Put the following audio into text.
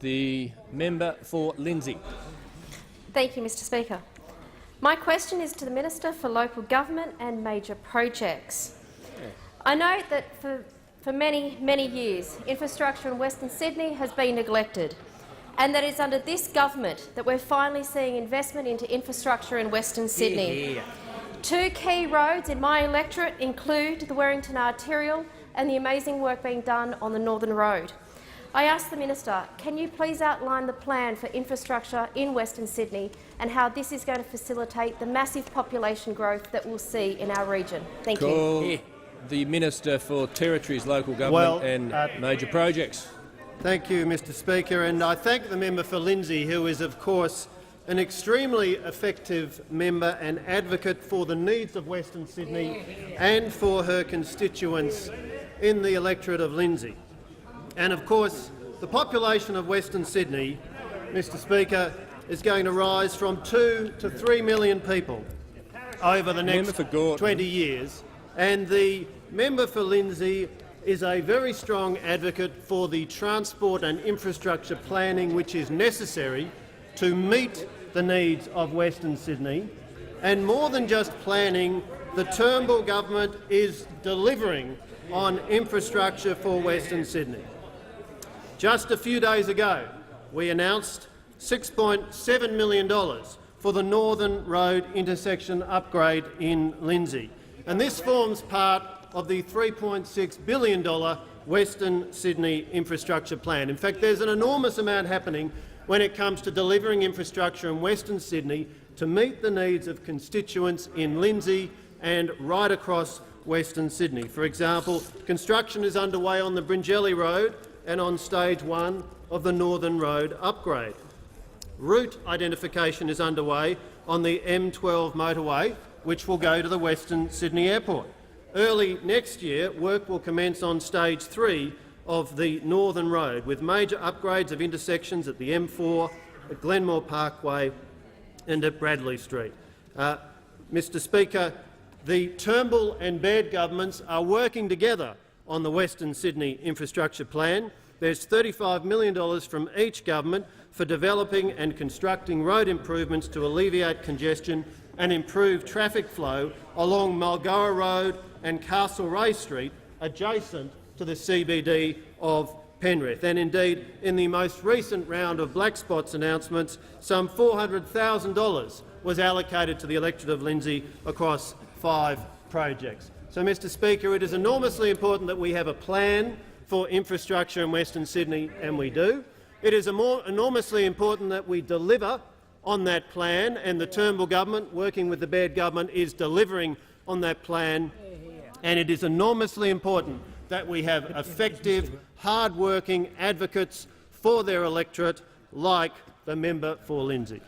The member for Lindsay. Thank you, Mr Speaker. My question is to the Minister for Local Government and Major Projects. I know that for many, many years infrastructure in Western Sydney has been neglected, and that it's under this government that we're finally seeing investment into infrastructure in Western Sydney. Two key roads in my electorate include the Warrington Arterial and the amazing work being done on the Northern Road. I ask the Minister, can you please outline the plan for infrastructure in Western Sydney and how this is going to facilitate the massive population growth that we'll see in our region? Thank you. The Minister for Territories, Local Government and Major Projects. Thank you, Mr Speaker, and I thank the member for Lindsay, who is, of course, an extremely effective member and advocate for the needs of Western Sydney and for her constituents in the electorate of Lindsay. And of course, the population of Western Sydney, Mr Speaker, is going to rise from 2 to 3 million people over the next 20 years, and the member for Lindsay is a very strong advocate for the transport and infrastructure planning which is necessary to meet the needs of Western Sydney. And more than just planning, the Turnbull government is delivering on infrastructure for Western Sydney. Just a few days ago, we announced $6.7 million for the Northern Road intersection upgrade in Lindsay, and this forms part of the $3.6 billion Western Sydney infrastructure plan. In fact, there's an enormous amount happening when it comes to delivering infrastructure in Western Sydney to meet the needs of constituents in Lindsay and right across Western Sydney. For example, construction is underway on the Bringelly Road and on Stage 1 of the Northern Road upgrade. Route identification is underway on the M12 motorway, which will go to the Western Sydney Airport. Early next year, work will commence on Stage 3 of the Northern Road, with major upgrades of intersections at the M4, at Glenmore Parkway and at Bradley Street. Mr Speaker, the Turnbull and Baird governments are working together on the Western Sydney infrastructure plan. There's $35 million from each government for developing and constructing road improvements to alleviate congestion and improve traffic flow along Mulgoa Road and Castlereagh Street, adjacent to the CBD of Penrith. And indeed, in the most recent round of Black Spots announcements, some $400,000 was allocated to the electorate of Lindsay across 5 projects. So, Mr Speaker, it is enormously important that we have a plan for infrastructure in Western Sydney, and we do. It is enormously important that we deliver on that plan, and the Turnbull government, working with the Baird government, is delivering on that plan. And it is enormously important that we have effective, hard-working advocates for their electorate, like the member for Lindsay.